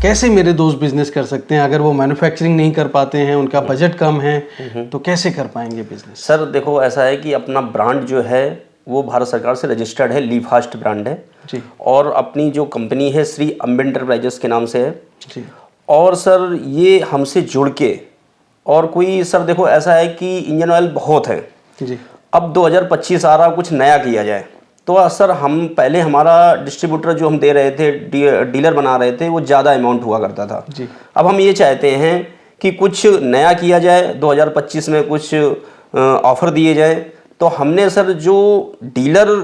कैसे मेरे दोस्त बिजनेस कर सकते हैं अगर वो मैन्युफैक्चरिंग नहीं कर पाते हैं, उनका बजट कम है, तो कैसे कर पाएंगे बिजनेस? सर देखो ऐसा है कि अपना ब्रांड जो है वो भारत सरकार से रजिस्टर्ड है, लीफास्ट ब्रांड है जी। और अपनी जो कंपनी है श्री अम्बे एंटरप्राइजेस के नाम से है जी। और सर ये हमसे जुड़ के और कोई सर देखो ऐसा है कि इंजन ऑयल बहुत है जी। अब 2025 आ रहा, कुछ नया किया जाए तो सर हम पहले हमारा डिस्ट्रीब्यूटर जो हम दे रहे थे, डीलर बना रहे थे, वो ज़्यादा अमाउंट हुआ करता था जी। अब हम ये चाहते हैं कि कुछ नया किया जाए, 2025 में कुछ ऑफ़र दिए जाए। तो हमने सर जो डीलर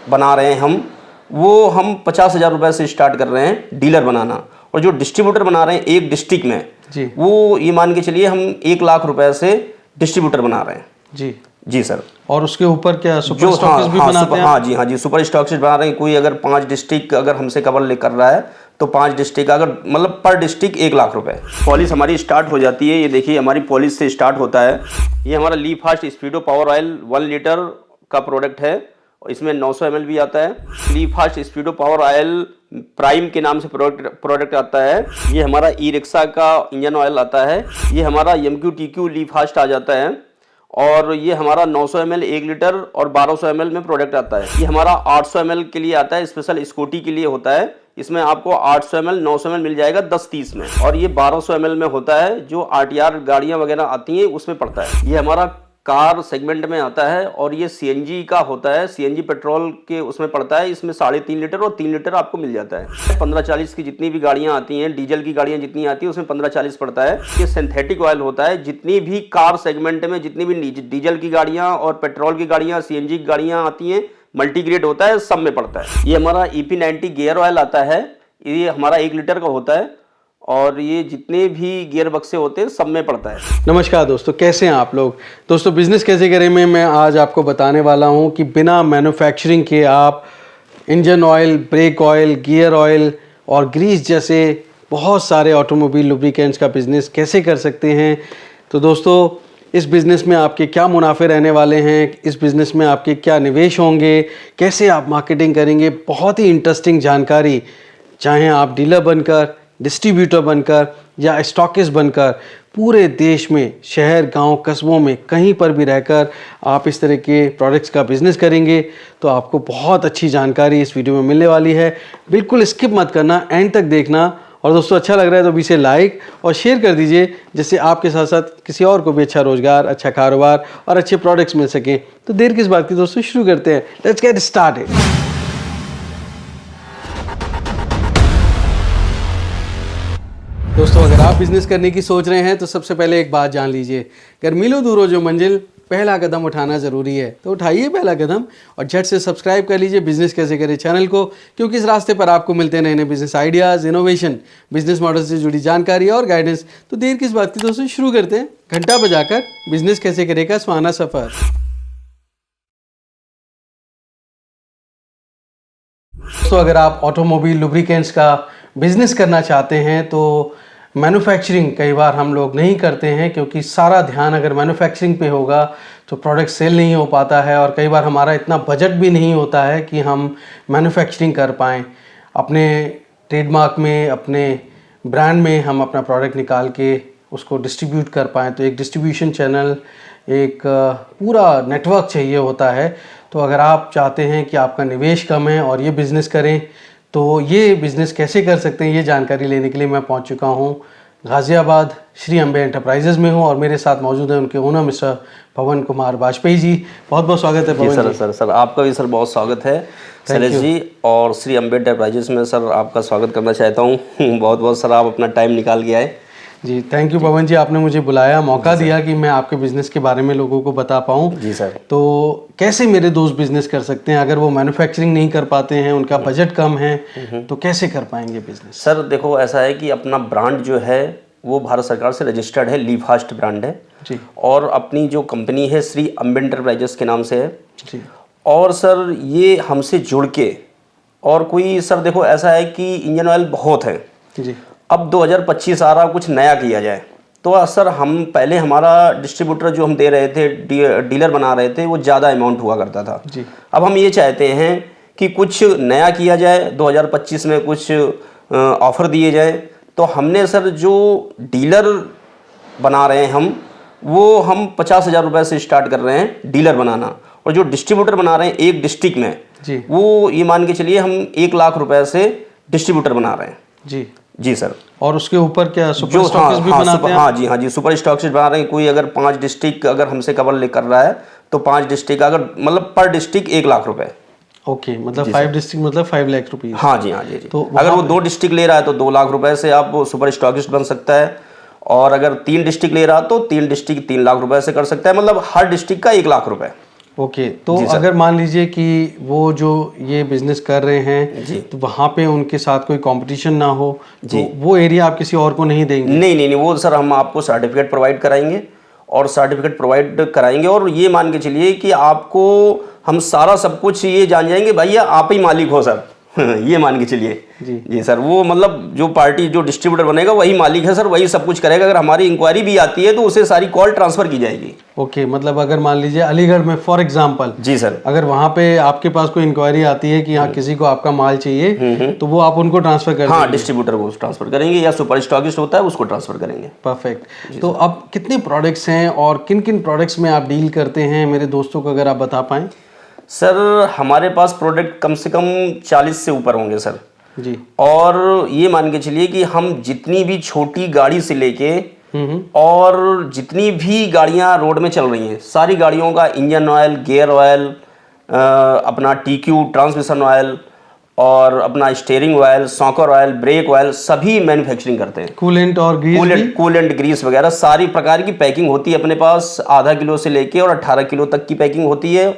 बना रहे हैं हम 50,000 रुपये से स्टार्ट कर रहे हैं डीलर बनाना, और जो डिस्ट्रीब्यूटर बना रहे हैं एक डिस्ट्रिक्ट में जी। वो ये मान के चलिए हम 1 लाख रुपए से डिस्ट्रीब्यूटर बना रहे हैं। जी। जी सर। और उसके ऊपर क्या सुपर स्टॉकिस्ट भी बनाते हैं? हाँ जी सुपर स्टॉकिस्ट बना रहे हैं। कोई अगर 5 डिस्ट्रिक्ट अगर हमसे कवर कर रहा है तो 5 डिस्ट्रिक्ट अगर मतलब पर डिस्ट्रिक्ट 1 लाख रुपए। पॉलिश हमारी स्टार्ट हो जाती है, ये देखिए हमारी पॉलिश से स्टार्ट होता है। ये हमारा लीफास्ट स्पीडो पावर ऑयल 1 लीटर का प्रोडक्ट है, इसमें 900 ml भी आता है। लीफास्ट स्पीडो पावर ऑयल प्राइम के नाम से प्रोडक्ट आता है। ये हमारा ई रिक्शा का इंजन ऑयल आता है। ये हमारा MQ-TQ लीफास्ट आ जाता है और ये हमारा 900 ml 1 लीटर और 1200 ml में प्रोडक्ट आता है। ये हमारा 800 ml के लिए आता है, स्पेशल स्कूटी के लिए होता है। इसमें आपको 800 ml 900 ml मिल जाएगा 10-30 में, और ये 1200 ml में होता है जो RTR गाड़ियां वगैरह आती हैं उसमें पड़ता है। ये हमारा कार सेगमेंट में आता है और ये CNG का होता है, CNG पेट्रोल के उसमें पड़ता है। इसमें 3.5 लीटर और 3 लीटर आपको मिल जाता है। 15-40 की जितनी भी गाड़ियां आती हैं, डीजल की गाड़ियां जितनी आती हैं उसमें 15-40 पड़ता है। ये सिंथेटिक ऑयल होता है। जितनी भी कार सेगमेंट में जितनी भी डीजल की गाड़ियां और पेट्रोल की गाड़ियां, CNG की गाड़ियां आती हैं, मल्टीग्रेड होता है, सब में पड़ता है। ये हमारा EP90 गियर ऑयल आता है, ये हमारा 1 लीटर का होता है और ये जितने भी गियर बक्से होते हैं सब में पड़ता है। नमस्कार दोस्तों, कैसे हैं आप लोग? दोस्तों बिजनेस कैसे करें में मैं आज आपको बताने वाला हूं कि बिना मैन्युफैक्चरिंग के आप engine oil, brake oil, gear oil और ग्रीस जैसे बहुत सारे ऑटोमोबाइल लुब्रिकेंट्स का बिजनेस कैसे कर सकते हैं। तो दोस्तों इस बिज़नेस में आपके क्या मुनाफे रहने वाले हैं, इस बिज़नेस में आपके क्या निवेश होंगे, कैसे आप मार्केटिंग करेंगे, बहुत ही इंटरेस्टिंग जानकारी। चाहे आप डीलर बनकर, डिस्ट्रीब्यूटर बनकर या स्टॉकिस्ट बनकर पूरे देश में शहर, गांव, कस्बों में कहीं पर भी रहकर आप इस तरह के प्रोडक्ट्स का बिज़नेस करेंगे तो आपको बहुत अच्छी जानकारी इस वीडियो में मिलने वाली है। बिल्कुल स्किप मत करना, एंड तक देखना। और दोस्तों अच्छा लग रहा है तो इसे लाइक और शेयर कर दीजिए, जिससे आपके साथ साथ किसी और को भी अच्छा रोजगार, अच्छा कारोबार और अच्छे प्रोडक्ट्स मिल सकें। तो देर किस बात की दोस्तों, शुरू करते हैं। Let's get started. दोस्तों अगर आप बिजनेस करने की सोच रहे हैं तो सबसे पहले एक बात जान लीजिए, अगर मिलो दूरो जो मंजिल, पहला कदम उठाना ज़रूरी है। तो उठाइए पहला कदम और झट से सब्सक्राइब कर लीजिए बिजनेस कैसे करें चैनल को, क्योंकि इस रास्ते पर आपको मिलते हैं नए नए business ideas, innovation, business model से जुड़ी जानकारी और गाइडेंस। तो देर किस बात की दोस्तों, शुरू करते हैं घंटा बजाकर बिजनेस कैसे करेगा सुहाना सफ़र। दोस्तों अगर आप ऑटोमोबाइल लुब्रिकेंट्स का बिजनेस करना चाहते हैं तो मैन्युफैक्चरिंग कई बार हम लोग नहीं करते हैं, क्योंकि सारा ध्यान अगर मैन्युफैक्चरिंग पे होगा तो प्रोडक्ट सेल नहीं हो पाता है और कई बार हमारा इतना बजट भी नहीं होता है कि हम मैन्युफैक्चरिंग कर पाएँ। अपने ट्रेडमार्क में, अपने ब्रांड में हम अपना प्रोडक्ट निकाल के उसको डिस्ट्रीब्यूट कर पाएँ। तो एक डिस्ट्रीब्यूशन चैनल, एक पूरा नेटवर्क चाहिए होता है। तो अगर आप चाहते हैं कि आपका निवेश कम है और ये बिज़नेस करें तो ये बिज़नेस कैसे कर सकते हैं, ये जानकारी लेने के लिए मैं पहुंच चुका हूं गाज़ियाबाद श्री अम्बे एंटरप्राइजेज़ में हूं और मेरे साथ मौजूद हैं उनके ओनर मिस्टर पवन कुमार वाजपेयी जी। बहुत बहुत स्वागत है पवन जी। सर आपका भी सर बहुत स्वागत है शैलेश जी, और श्री अम्बे एंटरप्राइजेज़ में सर आपका स्वागत करना चाहता हूँ। बहुत बहुत सर आप अपना टाइम निकाल के आए जी। थैंक यू पवन जी, आपने मुझे बुलाया, मौका दिया कि मैं आपके बिज़नेस के बारे में लोगों को बता पाऊँ। जी सर। तो कैसे मेरे दोस्त बिज़नेस कर सकते हैं अगर वो मैन्युफैक्चरिंग नहीं कर पाते हैं, उनका बजट कम है, तो कैसे कर पाएंगे बिज़नेस? सर देखो ऐसा है कि अपना ब्रांड जो है वो भारत सरकार से रजिस्टर्ड है, लीफास्ट ब्रांड है जी। और अपनी जो कंपनी है श्री अम्बे एंटरप्राइजेस के नाम से है जी। और सर ये हमसे जुड़ के और कोई सर देखो ऐसा है कि इंजन ऑयल बहुत है जी। अब 2025 आ रहा, कुछ नया किया जाए तो सर हम पहले हमारा डिस्ट्रीब्यूटर जो हम दे रहे थे, डीलर बना रहे थे, वो ज़्यादा अमाउंट हुआ करता था जी। अब हम ये चाहते हैं कि कुछ नया किया जाए, 2025 में कुछ ऑफ़र दिए जाए तो हमने सर जो डीलर बना रहे हैं हम 50,000 रुपये से स्टार्ट कर रहे हैं डीलर बनाना, और जो डिस्ट्रीब्यूटर बना रहे हैं एक डिस्ट्रिक्ट में जी, वो ये मान के चलिए हम 1 लाख रुपए से डिस्ट्रीब्यूटर बना रहे हैं। जी जी सर। और उसके ऊपर क्या सुपर जो स्टॉकिस्ट भी बनाते हैं? हाँ जी सुपर स्टॉकिस्ट बना रहे हैं। कोई अगर 5 डिस्ट्रिक्ट अगर हमसे कवर कर रहा है तो 5 डिस्ट्रिक्ट अगर मतलब पर डिस्ट्रिक्ट 1 लाख रुपए। ओके, मतलब 5 डिस्ट्रिक्ट मतलब 5 लाख रुपीस। हाँ जी। तो अगर वो 2 डिस्ट्रिक्ट ले रहा है तो 2 लाख रुपए से आप सुपर स्टॉकिस्ट बन सकता है, और अगर 3 डिस्ट्रिक्ट ले रहा है तो 3 डिस्ट्रिक्ट 3 लाख रुपए से कर सकता है, मतलब हर डिस्ट्रिक्ट का 1 लाख रुपए। ओके, तो अगर मान लीजिए कि वो जो ये बिजनेस कर रहे हैं जी, तो वहाँ पे उनके साथ कोई कंपटीशन ना हो, तो वो एरिया आप किसी और को नहीं देंगे? नहीं, वो सर हम आपको सर्टिफिकेट प्रोवाइड कराएंगे, और सर्टिफिकेट प्रोवाइड कराएंगे, और ये मान के चलिए कि आपको हम सारा सब कुछ ये जान जाएंगे, भैया आप ही मालिक हो सर। ये मान के चलिए जी सर। वो मतलब जो पार्टी जो डिस्ट्रीब्यूटर बनेगा वही मालिक है सर, वही सब कुछ करेगा। अगर हमारी इंक्वायरी भी आती है तो उसे सारी कॉल ट्रांसफर की जाएगी। ओके, मतलब अगर मान लीजिए अलीगढ़ में फॉर एग्जांपल, जी सर, अगर वहाँ पे आपके पास कोई इंक्वायरी आती है कि हाँ किसी को आपका माल चाहिए, तो वो आप उनको ट्रांसफर कर हाँ डिस्ट्रीब्यूटर को ट्रांसफर करेंगे, या सुपर स्टॉकिस्ट होता है उसको ट्रांसफर करेंगे। परफेक्ट। तो अब कितने प्रोडक्ट्स हैं और किन किन प्रोडक्ट्स में आप डील करते हैं, मेरे दोस्तों को अगर आप बता पाएँ। सर हमारे पास प्रोडक्ट कम से कम 40 से ऊपर होंगे सर जी, और ये मान के चलिए कि हम जितनी भी छोटी गाड़ी से लेके और जितनी भी गाड़ियां रोड में चल रही हैं सारी गाड़ियों का इंजन ऑयल, गियर ऑयल, अपना TQ ट्रांसमिशन ऑयल, और अपना steering oil, soccer oil, brake oil, सभी मैन्युफैक्चरिंग करते हैं। कूलेंट और ग्रीस कूलेंट ग्रीस वगैरह सारी प्रकार की पैकिंग होती है अपने पास। आधा किलो से लेके और 18 किलो तक की पैकिंग होती है,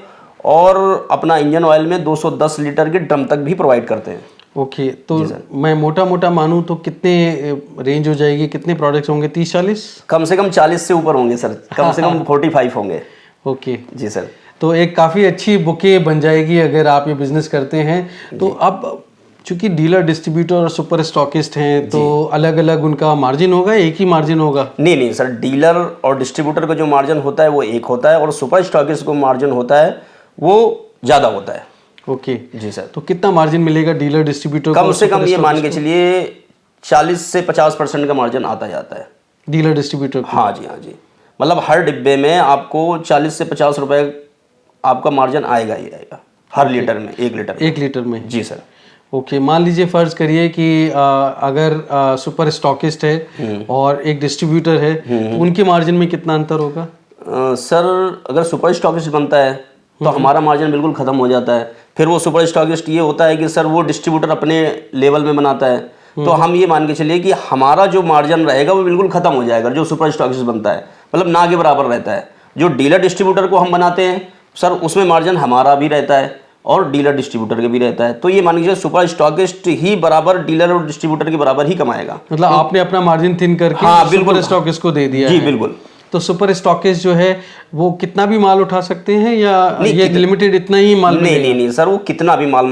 और अपना इंजन ऑयल में 210 लीटर के ड्रम तक भी प्रोवाइड करते हैं। ओके, तो मैं मोटा मानूं तो कितने रेंज हो जाएगी, कितने प्रोडक्ट्स होंगे? 30-40? कम से कम 40 से ऊपर होंगे सर, कम से कम 45 होंगे। ओके जी सर। तो एक काफ़ी अच्छी बुके बन जाएगी अगर आप ये बिजनेस करते हैं तो। अब चूंकि डीलर, डिस्ट्रीब्यूटर और सुपर स्टॉकिस्ट हैं तो अलग अलग उनका मार्जिन होगा, एक ही मार्जिन होगा? नहीं सर, डीलर और डिस्ट्रीब्यूटर का जो मार्जिन होता है वो एक होता है, और सुपर स्टॉकिस्ट को मार्जिन होता है वो ज़्यादा होता है। ओके जी सर। तो कितना मार्जिन मिलेगा डीलर, डिस्ट्रीब्यूटर? कम से कम ये मान के चलिए 40 से 50% का मार्जिन आता जाता है डीलर डिस्ट्रीब्यूटर। हाँ जी। मतलब हर डिब्बे में आपको 40 से 50 रुपए आपका मार्जिन आएगा ही आएगा हर लीटर में, 1 लीटर में। जी सर। ओके, मान लीजिए फर्ज करिए कि अगर सुपर स्टॉकिस्ट है और एक डिस्ट्रीब्यूटर है तो उनके मार्जिन में कितना अंतर होगा? सर अगर सुपर स्टॉकिस्ट बनता है तो हमारा मार्जिन बिल्कुल ख़त्म हो जाता है। फिर वो सुपर स्टॉकिस्ट ये होता है कि सर वो डिस्ट्रीब्यूटर अपने लेवल में बनाता है, तो हम ये मान के चलिए कि हमारा जो मार्जिन रहेगा वो बिल्कुल ख़त्म हो जाएगा। जो सुपर स्टॉकिस्ट बनता है मतलब ना के बराबर रहता है। जो डीलर डिस्ट्रीब्यूटर को हम बनाते हैं सर उसमें मार्जिन हमारा भी रहता है और डीलर डिस्ट्रीब्यूटर के भी रहता है। तो ये मान लीजिए सुपर स्टॉकिस्ट ही बराबर डीलर और डिस्ट्रीब्यूटर के बराबर ही कमाएगा। मतलब आपने अपना मार्जिन थिन करके हाँ, सुपर स्टॉकिस्ट को दे दिया जी है। बिल्कुल। तो सुपर स्टॉकिस्ट जो है वो कितना भी माल उठा सकते हैं या ये लिमिटेड इतना ही माल? नहीं सर, वो कितना भी माल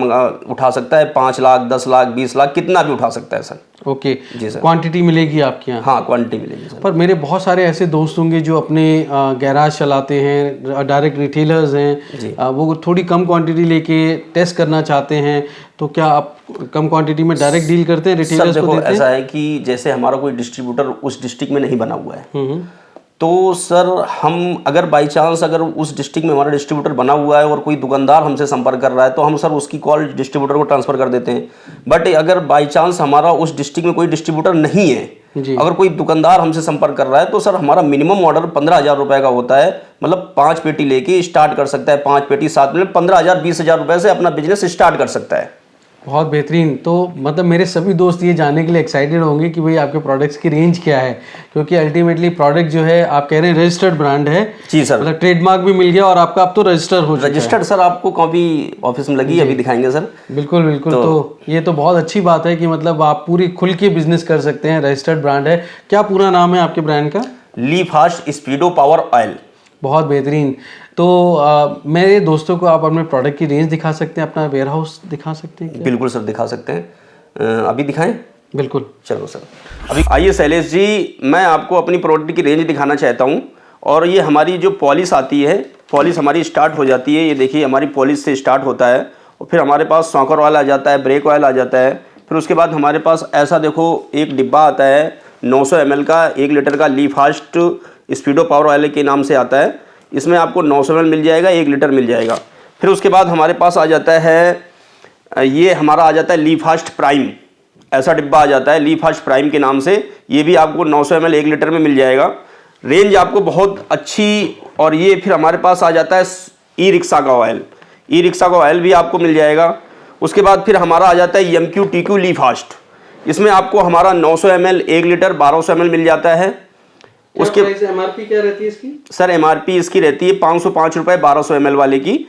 उठा सकता है। 5 लाख, 10 लाख, 20 लाख, कितना भी उठा सकता है सर। ओके जी सर। क्वांटिटी मिलेगी आपके यहाँ? हाँ क्वांटिटी मिलेगी सर। पर मेरे बहुत सारे ऐसे दोस्त होंगे जो अपने गैराज चलाते हैं, डायरेक्ट रिटेलर्स हैं, वो थोड़ी कम क्वांटिटी लेके टेस्ट करना चाहते हैं, तो क्या आप कम क्वांटिटी में डायरेक्ट डील करते हैं रिटेलर्स को देते हैं? ऐसा है कि जैसे हमारा कोई डिस्ट्रीब्यूटर उस डिस्ट्रिक्ट में नहीं बना हुआ है तो सर हम अगर बाई चांस अगर उस डिस्ट्रिक्ट में हमारा डिस्ट्रीब्यूटर बना हुआ है और कोई दुकानदार हमसे संपर्क कर रहा है तो हम सर उसकी कॉल डिस्ट्रीब्यूटर को ट्रांसफ़र कर देते हैं। बट अगर बाई चांस हमारा उस डिस्ट्रिक्ट में कोई डिस्ट्रीब्यूटर नहीं है, अगर कोई दुकानदार हमसे संपर्क कर रहा है तो सर हमारा मिनिमम ऑर्डर 15,000 रुपये का होता है। मतलब 5 पेटी लेके स्टार्ट कर सकता है। 5 पेटी 7 मिनट 15,000 20,000 रुपये से अपना बिजनेस स्टार्ट कर सकता है। बहुत बेहतरीन। तो मतलब मेरे सभी दोस्त ये जानने के लिए एक्साइटेड होंगे कि भाई आपके प्रोडक्ट्स की रेंज क्या है, क्योंकि अल्टीमेटली प्रोडक्ट जो है आप कह रहे हैं रजिस्टर्ड ब्रांड है। जी सर। मतलब ट्रेडमार्क भी मिल गया और आपका अब तो रजिस्टर हो चुका है। रजिस्टर्ड सर आपको कॉपी ऑफिस में लगी, अभी दिखाएंगे सर। बिल्कुल बिल्कुल। तो ये तो बहुत अच्छी बात है कि मतलब आप पूरी खुल के बिजनेस कर सकते हैं। रजिस्टर्ड ब्रांड है। क्या पूरा नाम है आपके ब्रांड का? ली फास्ट स्पीडो पावर ऑयल। बहुत बेहतरीन। तो मेरे दोस्तों को आप अपने प्रोडक्ट की रेंज दिखा सकते हैं, अपना वेयर हाउस दिखा सकते हैं? बिल्कुल सर दिखा सकते हैं। अभी दिखाएं? बिल्कुल। चलो सर अभी आइए शैलेश जी, मैं आपको अपनी प्रोडक्ट की रेंज दिखाना चाहता हूँ। और ये हमारी जो पॉलिश आती है, पॉलिश हमारी स्टार्ट हो जाती है। ये देखिए हमारी पॉलिश से स्टार्ट होता है और फिर हमारे पास सॉकर ऑयल आ जाता है, ब्रेक ऑयल आ जाता है, फिर उसके बाद हमारे पास ऐसा देखो एक डिब्बा आता है 900 ml का 1 लीटर का, ली फास्ट स्पीडो पावर ऑयल के नाम से आता है। इसमें आपको 900 ml मिल जाएगा, 1 लीटर मिल जाएगा। फिर उसके बाद हमारे पास आ जाता है ये हमारा आ जाता है ली फास्ट प्राइम, ऐसा डिब्बा आ जाता है ली फास्ट प्राइम के नाम से। ये भी आपको 900 ml 1 लीटर में मिल जाएगा, रेंज आपको बहुत अच्छी। और ये फिर हमारे पास आ जाता है ई रिक्शा का ऑयल, ई रिक्शा का ऑयल भी आपको मिल जाएगा। उसके बाद फिर हमारा आ जाता है MQ TQ ली फास्ट, इसमें आपको हमारा 900 ml 1 लीटर 1200 ml मिल जाता है। उसके MRP क्या रहती है इसकी? सर MRP इसकी रहती है 505 रुपये 1200 ml वाले की।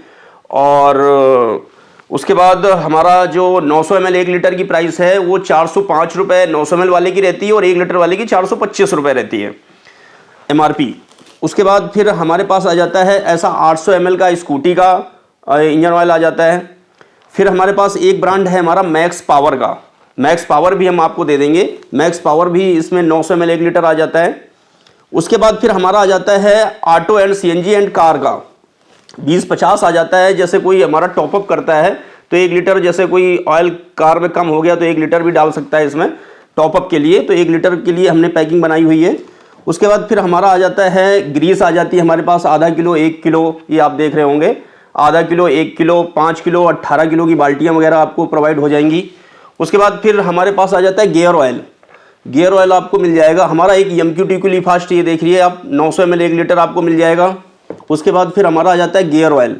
और उसके बाद हमारा जो 900 ml 1 लीटर की प्राइस है वो 405 रुपये 900 ml वाले की रहती है, और 1 लीटर वाले की 425 रुपये रहती है MRP। उसके बाद फिर हमारे पास आ जाता है ऐसा 800 ml का स्कूटी का इंजन ऑयल आ जाता है। फिर हमारे पास एक ब्रांड है हमारा मैक्स पावर का, मैक्स पावर भी हम आपको दे देंगे, मैक्स पावर भी इसमें 900 ml 1 लीटर आ जाता है। उसके बाद फिर हमारा आ जाता है auto and CNG and car का 20-50 आ जाता है। जैसे कोई हमारा टॉपअप करता है तो 1 लीटर, जैसे कोई ऑयल कार में कम हो गया तो 1 लीटर भी डाल सकता है इसमें टॉपअप के लिए, तो 1 लीटर के लिए हमने पैकिंग बनाई हुई है। उसके बाद फिर हमारा आ जाता है ग्रीस आ जाती है हमारे पास आधा किलो 1 किलो, ये आप देख रहे होंगे आधा किलो 1 किलो 5 किलो 18 किलो की बाल्टियाँ वगैरह आपको प्रोवाइड हो जाएंगी। उसके बाद फिर हमारे पास आ जाता है गियर ऑयल, गियर ऑयल आपको मिल जाएगा हमारा एक MQ TQ ली फास्ट, ये देख रही है आप 900 ml 1 लीटर आपको मिल जाएगा। उसके बाद फिर हमारा आ जाता है गियर ऑयल,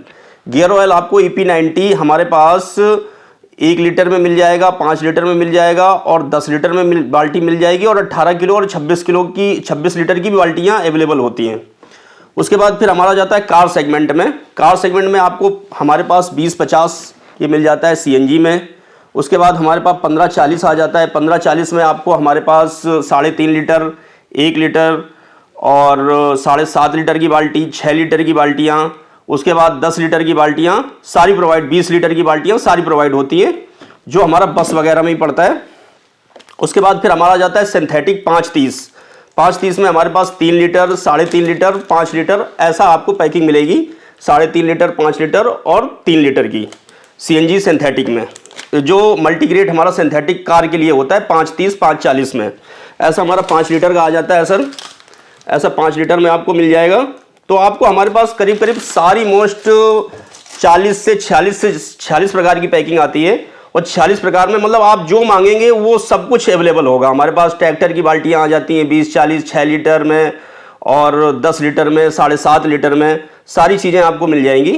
गियर ऑयल आपको EP90 हमारे पास 1 लीटर में मिल जाएगा, 5 लीटर में मिल जाएगा और 10 लीटर में बाल्टी मिल जाएगी, और 18 किलो और 26 लीटर की भी बाल्टियाँ अवेलेबल होती हैं। उसके बाद फिर हमारा जाता है कार सेगमेंट में, कार सेगमेंट में आपको हमारे पास 20-50 ये मिल जाता है CNG में। उसके बाद हमारे पास 15-40 आ जाता है, 15-40 में आपको हमारे पास 3.5 लीटर 1 लीटर और 7.5 लीटर की बाल्टी, 6 लीटर की बाल्टियाँ, उसके बाद 10 लीटर की बाल्टियाँ सारी प्रोवाइड, 20 लीटर की बाल्टियाँ सारी प्रोवाइड होती है जो हमारा बस वगैरह में ही पड़ता है। उसके बाद फिर हमारा जाता है सिंथेटिक 530 में हमारे पास 3 लीटर 3.5 लीटर 5 लीटर ऐसा आपको पैकिंग मिलेगी, 3.5 लीटर 5 लीटर और 3 लीटर की CNG सिंथेटिक में। जो मल्टीग्रेड हमारा सिंथेटिक कार के लिए होता है 530 540 में, ऐसा हमारा 5 लीटर का आ जाता है सर, ऐसा 5 लीटर में आपको मिल जाएगा। तो आपको हमारे पास करीब करीब सारी मोस्ट 46 प्रकार की पैकिंग आती है, और 46 प्रकार में मतलब आप जो मांगेंगे वो सब कुछ अवेलेबल होगा। हमारे पास ट्रैक्टर की बाल्टियाँ आ जाती हैं 20-40 6 लीटर में और 10 लीटर में 7.5 लीटर में, सारी चीज़ें आपको मिल जाएंगी।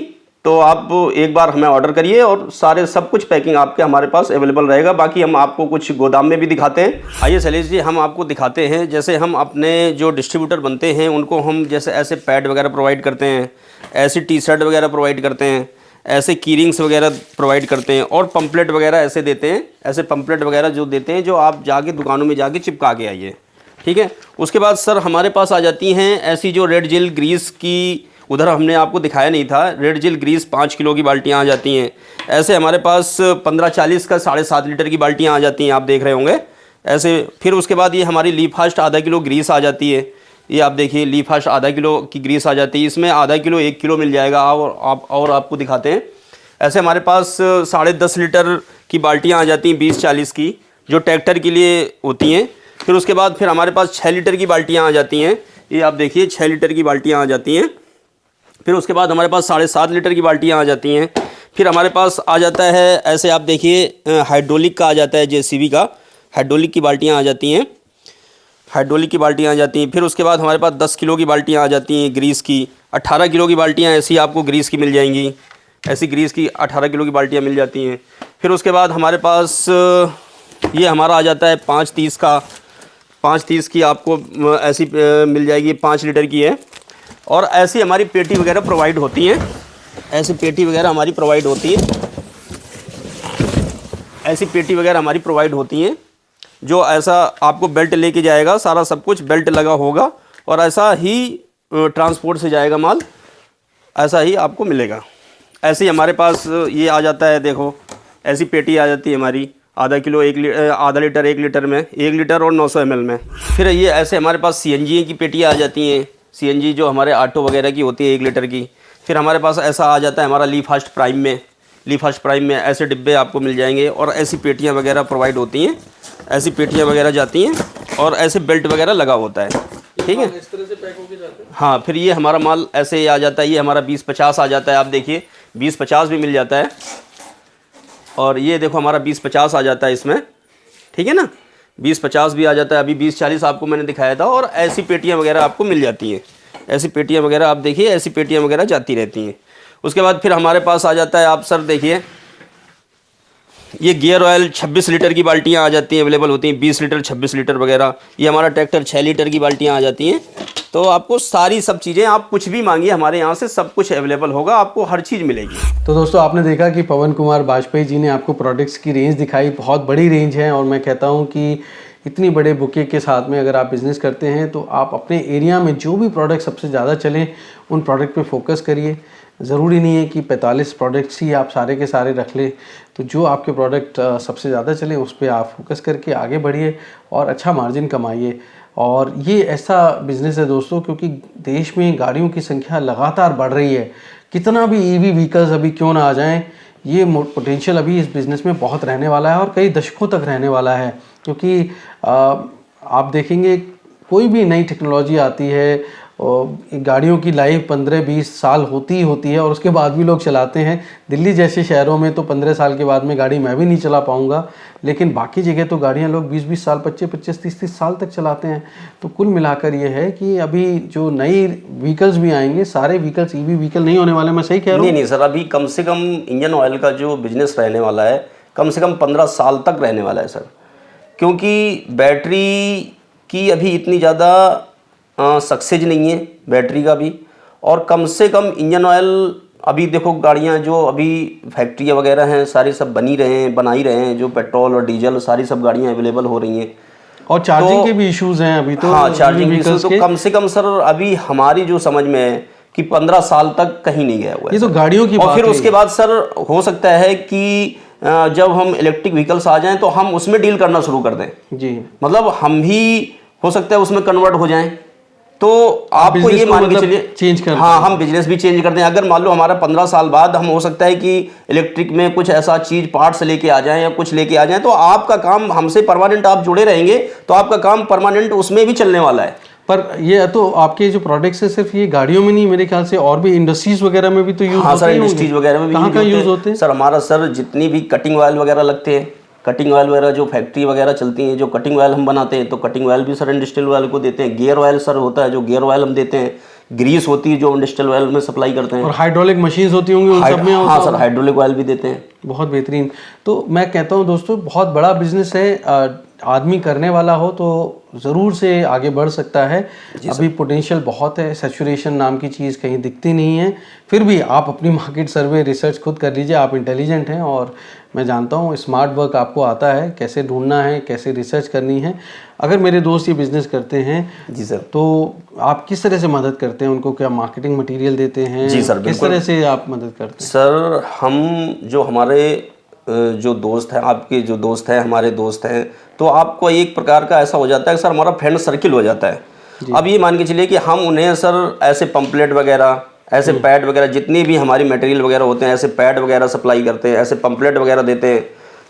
तो आप एक बार हमें ऑर्डर करिए और सारे सब कुछ पैकिंग आपके हमारे पास अवेलेबल रहेगा। बाकी हम आपको कुछ गोदाम में भी दिखाते हैं। आइए शैलेश जी हम आपको दिखाते हैं, जैसे हम अपने जो डिस्ट्रीब्यूटर बनते हैं उनको हम जैसे ऐसे पैड वगैरह प्रोवाइड करते हैं, ऐसी T-शर्ट वगैरह प्रोवाइड करते हैं, ऐसे कीरिंग्स वगैरह प्रोवाइड करते हैं, और पंपलेट वगैरह ऐसे देते हैं, ऐसे पंपलेट वगैरह जो देते हैं जो आप जाके दुकानों में जाके चिपका के आइए, ठीक है। उसके बाद सर हमारे पास आ जाती हैं ऐसी जो रेड जेल ग्रीस की, उधर हमने आपको दिखाया नहीं था, रेड जेल ग्रीस 5 किलो की बाल्टियाँ आ जाती हैं। ऐसे हमारे पास 15-40 का 7.5 लीटर की बाल्टियाँ आ जाती हैं, आप देख रहे होंगे ऐसे। फिर उसके बाद ये हमारी ली फास्ट आधा किलो ग्रीस आ जाती है, ये आप देखिए ली फास्ट आधा किलो की ग्रीस आ जाती है, इसमें आधा किलो 1 किलो मिल जाएगा। और आपको दिखाते हैं ऐसे हमारे पास 10.5 लीटर की बाल्टियाँ आ जाती हैं 20-40 की, जो ट्रैक्टर के लिए होती हैं। फिर उसके बाद फिर हमारे पास 6 लीटर की बाल्टियाँ आ जाती हैं, ये आप देखिए 6 लीटर की बाल्टियाँ आ जाती हैं। फिर उसके बाद हमारे पास 7.5 लीटर की बाल्टियाँ आ जाती हैं। फिर हमारे पास आ जाता है ऐसे आप देखिए हाइड्रोलिक का आ जाता है, JCB का हाइड्रोलिक की बाल्टियाँ आ जाती हैं, हाइड्रोलिक की बाल्टियाँ आ जाती हैं। फिर उसके बाद हमारे पास 10 किलो की बाल्टियाँ आ जाती हैं ग्रीस की, 18 किलो की बाल्टियाँ ऐसी आपको ग्रीस की मिल जाएंगी, ऐसी ग्रीस की 18 किलो की बाल्टियाँ मिल जाती हैं। फिर उसके बाद हमारे पास ये हमारा आ जाता है 530 का, 530 की आपको ऐसी मिल जाएगी, 5 लीटर की है। और ऐसी हमारी पेटी वगैरह प्रोवाइड होती हैं, ऐसी पेटी वगैरह हमारी प्रोवाइड होती है, ऐसी पेटी वगैरह हमारी प्रोवाइड होती हैं, जो ऐसा आपको बेल्ट लेके जाएगा, सारा सब कुछ बेल्ट लगा होगा और ऐसा ही ट्रांसपोर्ट से जाएगा माल, ऐसा ही आपको मिलेगा। ऐसे ही हमारे पास ये आ जाता है, देखो ऐसी पेटी आ जाती है हमारी आधा किलो आधा लीटर 1 लीटर में, 1 लीटर और 900 ml में। फिर ये ऐसे हमारे पास CNG की पेटियाँ आ जाती हैं, CNG जो हमारे ऑटो वगैरह की होती है 1 लीटर की। फिर हमारे पास ऐसा आ जाता है हमारा ली फास्ट प्राइम में, ली फर्स्ट प्राइम में ऐसे डिब्बे आपको मिल जाएंगे, और ऐसी पेटियाँ वगैरह प्रोवाइड होती हैं, ऐसी पेटियाँ वगैरह जाती हैं, और ऐसे बेल्ट वगैरह लगा होता है, ठीक है। इस तरह से पैक होके जाते हैं। हाँ, फिर ये हमारा माल ऐसे आ जाता है, ये हमारा 20-50 आ जाता है, आप देखिए 20-50 भी मिल जाता है, और ये देखो हमारा 20-50 आ जाता है इसमें, ठीक है ना, 20-50 भी आ जाता है। अभी 20-40 आपको मैंने दिखाया था, और ऐसी पेटियाँ वगैरह आपको मिल जाती हैं, ऐसी पेटियाँ वगैरह आप देखिए, ऐसी पेटियाँ वगैरह जाती रहती हैं। उसके बाद फिर हमारे पास आ जाता है, आप सर देखिए, ये गियर ऑयल 26 लीटर की बाल्टियाँ आ जाती हैं, अवेलेबल होती हैं, 20 लीटर 26 लीटर वगैरह। ये हमारा ट्रैक्टर 6 लीटर की बाल्टियाँ आ जाती हैं। तो आपको सारी सब चीज़ें, आप कुछ भी मांगिए हमारे यहाँ से सब कुछ अवेलेबल होगा, आपको हर चीज़ मिलेगी। तो दोस्तों आपने देखा कि पवन कुमार बाजपेयी जी ने आपको प्रोडक्ट्स की रेंज दिखाई, बहुत बड़ी रेंज है, और मैं कहता हूँ कि इतनी बड़े बुके के साथ में अगर आप बिज़नेस करते हैं तो आप अपने एरिया में जो भी प्रोडक्ट सबसे ज़्यादा चलें उन प्रोडक्ट पे फोकस करिए। ज़रूरी नहीं है कि 45 प्रोडक्ट्स ही आप सारे के सारे रख लें, तो जो आपके प्रोडक्ट सबसे ज़्यादा चले उस पर आप फोकस करके आगे बढ़िए और अच्छा मार्जिन कमाइए। और ये ऐसा बिज़नेस है दोस्तों, क्योंकि देश में गाड़ियों की संख्या लगातार बढ़ रही है। कितना भी ईवी व्हीकल्स अभी क्यों ना आ जाएं, ये पोटेंशियल अभी इस बिज़नेस में बहुत रहने वाला है और कई दशकों तक रहने वाला है। क्योंकि आप देखेंगे कोई भी नई टेक्नोलॉजी आती है और गाड़ियों की लाइफ 15-20 साल होती ही होती है, और उसके बाद भी लोग चलाते हैं। दिल्ली जैसे शहरों में तो 15 साल के बाद में गाड़ी मैं भी नहीं चला पाऊंगा, लेकिन बाकी जगह तो गाड़ियां लोग 20-20 साल, 25-25, 30-30 साल तक चलाते हैं। तो कुल मिलाकर ये है कि अभी जो नई व्हीकल्स भी आएंगे, सारे व्हीकल्स ईवी व्हीकल नहीं होने वाले। मैं सही कह रहा हूँ? नहीं सर, अभी कम से कम इंजन ऑयल का जो बिजनेस रहने वाला है कम से कम 15 साल तक रहने वाला है सर, क्योंकि बैटरी की अभी इतनी ज़्यादा सक्सेस नहीं है बैटरी का भी, और कम से कम इंजन ऑयल अभी देखो गाड़ियां जो अभी फैक्ट्रियां वगैरह हैं सारी सब बना ही रहे हैं, जो पेट्रोल और डीजल सारी सब गाड़ियां अवेलेबल हो रही हैं, और चार्जिंग के भी इश्यूज हैं अभी तो। हाँ, चार्जिंग के इश्यूज तो कम से कम सर अभी हमारी जो समझ में है कि 15 साल तक कहीं नहीं गया हुआ है। ये तो गाड़ियों की और बात फिर है। उसके बाद सर हो सकता है कि जब हम इलेक्ट्रिक व्हीकल्स आ जाएं तो हम उसमें डील करना शुरू कर दें जी, मतलब हम भी हो सकता है उसमें कन्वर्ट हो जाएं। तो आपको ये मान के चलिए चेंज कर, हाँ, हम बिजनेस भी चेंज कर दें। अगर मान लो हमारा 15 साल बाद हम हो सकता है कि इलेक्ट्रिक में कुछ ऐसा चीज पार्ट्स लेके आ जाएं या कुछ लेके आ जाएं, तो आपका काम हमसे परमानेंट आप जुड़े रहेंगे, तो आपका काम परमानेंट उसमें भी चलने वाला है। पर ये तो आपके जो प्रोडक्ट्स है सिर्फ ये गाड़ियों में नहीं, मेरे ख्याल से और भी इंडस्ट्रीज वगैरह में भी तो यूज हाँ सर, इंडस्ट्रीज वगैरह में भी कहाँ यूज होते हैं सर। हमारा सर जितनी भी कटिंग ऑयल वगैरह लगते हैं, कटिंग ऑयल वगैरह जो फैक्ट्री वगैरह चलती हैं, जो कटिंग ऑयल हम बनाते हैं, तो कटिंग ऑयल भी सर इंडस्ट्रियल ऑयल को देते हैं। गियर ऑयल सर होता है, जो गियर ऑयल हम देते हैं। ग्रीस होती है जो इंडस्ट्रियल ऑयल में सप्लाई करते हैं। और हाइड्रोलिक मशीन्स होती होंगी उन सब में? हाँ सर, हाइड्रोलिक ऑयल भी देते हैं। बहुत बेहतरीन। तो मैं कहता हूँ दोस्तों, बहुत बड़ा बिजनेस है, आदमी करने वाला हो तो ज़रूर से आगे बढ़ सकता है। अभी पोटेंशियल बहुत है, सैचुरेशन नाम की चीज़ कहीं दिखती नहीं है। फिर भी आप अपनी मार्केट सर्वे रिसर्च खुद कर लीजिए, आप इंटेलिजेंट हैं और मैं जानता हूँ स्मार्ट वर्क आपको आता है, कैसे ढूंढना है, कैसे रिसर्च करनी है। अगर मेरे दोस्त ये बिज़नेस करते हैं जी सर, तो आप किस तरह से मदद करते हैं उनको? क्या मार्केटिंग मटेरियल देते हैं? जी सर, किस तरह से आप मदद करते हैं? सर हम जो हमारे जो दोस्त हैं, आपके जो दोस्त हैं, हमारे दोस्त हैं, तो आपको एक प्रकार का ऐसा हो जाता है कि सर हमारा फ्रेंड सर्किल हो जाता है। अब ये मान के चलिए कि हम उन्हें सर ऐसे पंपलेट वगैरह, ऐसे पैड वगैरह, जितनी भी हमारी मटेरियल वगैरह होते हैं, ऐसे पैड वगैरह सप्लाई करते हैं, ऐसे पंपलेट वगैरह देते हैं,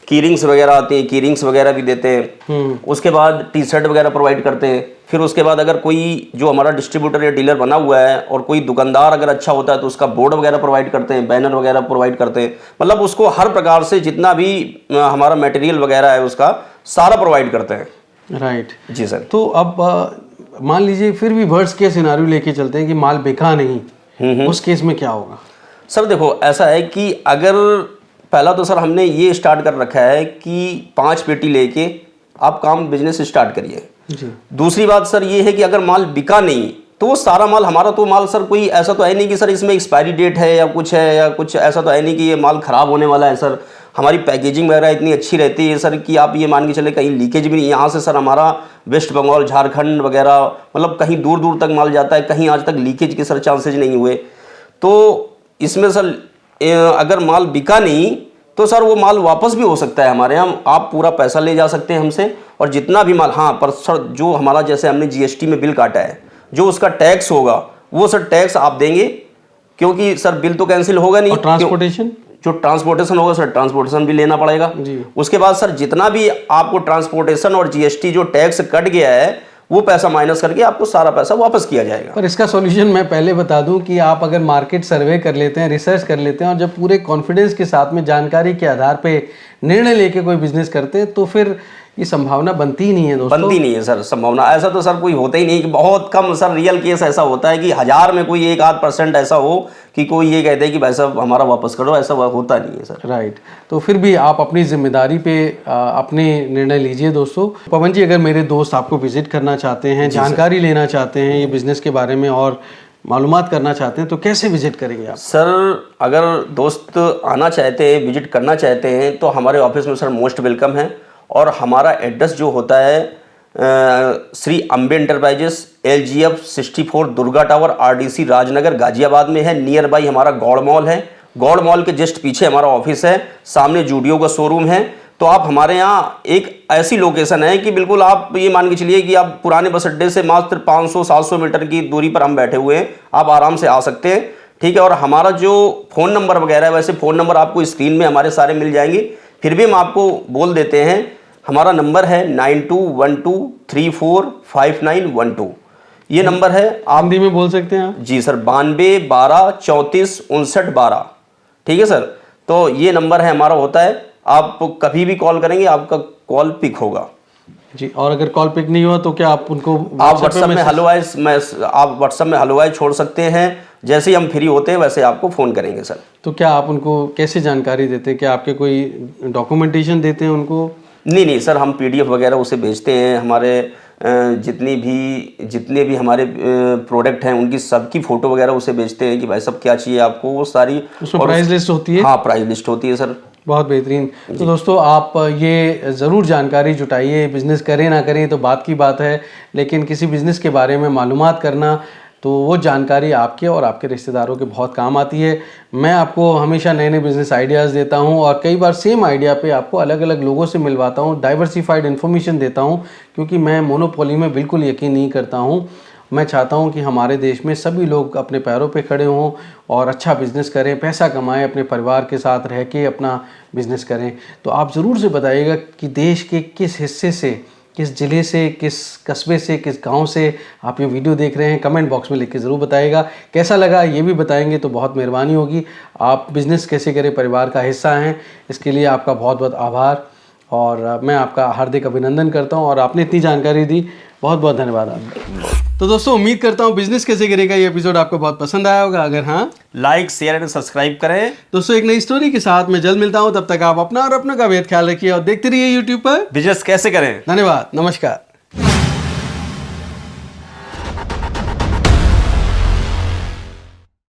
कीरिंग्स वगैरह आती हैं, कीरिंग्स वगैरह भी देते हैं। उसके बाद टी शर्ट वगैरह प्रोवाइड करते हैं। फिर उसके बाद अगर कोई जो हमारा डिस्ट्रीब्यूटर या डीलर बना हुआ है और कोई दुकानदार अगर अच्छा होता है तो उसका बोर्ड वगैरह प्रोवाइड करते हैं, बैनर वगैरह प्रोवाइड करते हैं। मतलब उसको हर प्रकार से जितना भी हमारा मटेरियल वगैरह है उसका सारा प्रोवाइड करते हैं। राइट जी सर। तो अब मान लीजिए फिर भी वर्स्ट केस सिनेरियो लेके चलते हैं कि माल बिका नहीं, उस केस में क्या होगा? सर देखो ऐसा है कि अगर पहला तो सर हमने ये स्टार्ट कर रखा है कि 5 पेटी लेके आप काम बिजनेस स्टार्ट करिए। दूसरी बात सर ये है कि अगर माल बिका नहीं तो वो सारा माल हमारा तो माल सर कोई ऐसा तो है नहीं कि सर इसमें एक्सपायरी डेट है या कुछ है, या कुछ ऐसा तो है नहीं कि ये माल ख़राब होने वाला है। सर हमारी पैकेजिंग वगैरह इतनी अच्छी रहती है सर कि आप ये मान के चले कहीं लीकेज भी नहीं। यहाँ से सर हमारा वेस्ट बंगाल, झारखंड वगैरह मतलब कहीं दूर दूर तक माल जाता है, कहीं आज तक लीकेज के सर चांसेज नहीं हुए। तो इसमें सर अगर माल बिका नहीं तो सर वो माल वापस भी हो सकता है हमारे यहाँ, आप पूरा पैसा ले जा सकते हैं हमसे। और जितना भी माल, हाँ पर सर जो हमारा जैसे हमने जीएसटी में बिल काटा है, जो उसका टैक्स होगा वो सर टैक्स आप देंगे, क्योंकि सर बिल तो कैंसिल होगा नहीं। और ट्रांसपोर्टेशन, जो ट्रांसपोर्टेशन होगा सर ट्रांसपोर्टेशन भी लेना पड़ेगा जी। उसके बाद सर जितना भी आपको ट्रांसपोर्टेशन और जीएसटी जो टैक्स कट गया है वो पैसा माइनस करके आपको सारा पैसा वापस किया जाएगा। पर इसका सॉल्यूशन मैं पहले बता दूं कि आप अगर मार्केट सर्वे कर लेते हैं, रिसर्च कर लेते हैं और जब पूरे कॉन्फिडेंस के साथ में जानकारी के आधार पे निर्णय लेके कोई बिजनेस करते हैं तो फिर ये संभावना बनती ही नहीं है दोस्तों। बनती नहीं है सर संभावना, ऐसा तो सर कोई होता ही नहीं कि बहुत कम सर रियल केस ऐसा होता है कि 1000 में कोई 1-8% ऐसा हो कि कोई ये कहते हैं कि भाई साहब हमारा वापस करो, ऐसा होता नहीं है सर। राइट। तो फिर भी आप अपनी जिम्मेदारी पे अपने निर्णय लीजिए दोस्तों। पवन जी, अगर मेरे दोस्त आपको विजिट करना चाहते हैं, जानकारी लेना चाहते हैं ये बिजनेस के बारे में और मालूमात करना चाहते हैं तो कैसे विजिट करेंगे आप? सर अगर दोस्त आना चाहते हैं, विजिट करना चाहते हैं तो हमारे ऑफिस में सर मोस्ट वेलकम है। और हमारा एड्रेस जो होता है Shri Ambe enterprises LGF 64 Durga tower RDC Rajnagar Ghaziabad में है। नियर बाई हमारा गौड़ मॉल है, गौड़ मॉल के जस्ट पीछे हमारा ऑफिस है, सामने जूडियो का शोरूम है। तो आप हमारे यहाँ एक ऐसी लोकेशन है कि बिल्कुल आप ये मान के चलिए कि आप पुराने बस अड्डे से मात्र 500-700 मीटर की दूरी पर हम बैठे हुए हैं, आप आराम से आ सकते हैं। ठीक है। और हमारा जो फ़ोन नंबर वगैरह है वैसे फ़ोन नंबर आपको स्क्रीन में हमारे सारे मिल जाएंगे, फिर भी हम आपको बोल देते हैं। हमारा नंबर है 9212345912, ये नंबर है। आप हिंदी में बोल सकते हैं आप? जी सर 9212345912। ठीक है सर, तो ये नंबर है हमारा होता है, आप कभी भी कॉल करेंगे आपका कॉल पिक होगा जी। और अगर कॉल पिक नहीं हुआ तो क्या आप उनको आप व्हाट्सएप में हेलो हाय छोड़ सकते हैं। जैसे ही हम फ्री होते हैं वैसे आपको फ़ोन करेंगे सर। तो क्या आप उनको कैसे जानकारी देते हैं? क्या आपके कोई डॉक्यूमेंटेशन देते हैं उनको? नहीं सर, हम PDF वगैरह उसे भेजते हैं। हमारे जितने भी हमारे प्रोडक्ट हैं उनकी सबकी फ़ोटो वगैरह उसे भेजते हैं कि भाई सब क्या चाहिए आपको, वो सारी उसमें प्राइस लिस्ट होती है। हाँ प्राइस लिस्ट होती है सर। बहुत बेहतरीन। तो दोस्तों आप ये ज़रूर जानकारी जुटाइए। बिज़नेस करें ना करें तो बात की बात है, लेकिन किसी बिज़नेस के बारे में मालूमात करना तो वो जानकारी आपके और आपके रिश्तेदारों के बहुत काम आती है। मैं आपको हमेशा नए नए बिज़नेस आइडियाज़ देता हूं और कई बार सेम आइडिया पे आपको अलग अलग लोगों से मिलवाता हूं, डाइवर्सिफाइड इन्फॉर्मेशन देता हूं, क्योंकि मैं मोनोपोली में बिल्कुल यकीन नहीं करता हूं। मैं चाहता हूं कि हमारे देश में सभी लोग अपने पैरों पे खड़े हों और अच्छा बिज़नेस करें, पैसा कमाएं, अपने परिवार के साथ रह के अपना बिज़नेस करें। तो आप ज़रूर से बताइएगा कि देश के किस हिस्से से, किस ज़िले से, किस कस्बे से, किस गांव से आप ये वीडियो देख रहे हैं। कमेंट बॉक्स में लिख के ज़रूर बताइएगा। कैसा लगा ये भी बताएंगे तो बहुत मेहरबानी होगी। आप बिज़नेस कैसे करें परिवार का हिस्सा हैं, इसके लिए आपका बहुत बहुत आभार और मैं आपका हार्दिक अभिनंदन करता हूं। और आपने इतनी जानकारी दी, बहुत बहुत धन्यवाद आपका। तो दोस्तों उम्मीद करता हूं बिज़नेस कैसे करेगा ये एपिसोड आपको बहुत पसंद आया होगा। अगर हाँ, लाइक शेयर एंड सब्सक्राइब करें। दोस्तों एक नई स्टोरी के साथ मैं जल्द मिलता हूं। तब तक आप अपना और अपनों का बेहद ख्याल रखिए और देखते रहिए YouTube पर बिजनेस कैसे करें। धन्यवाद, नमस्कार।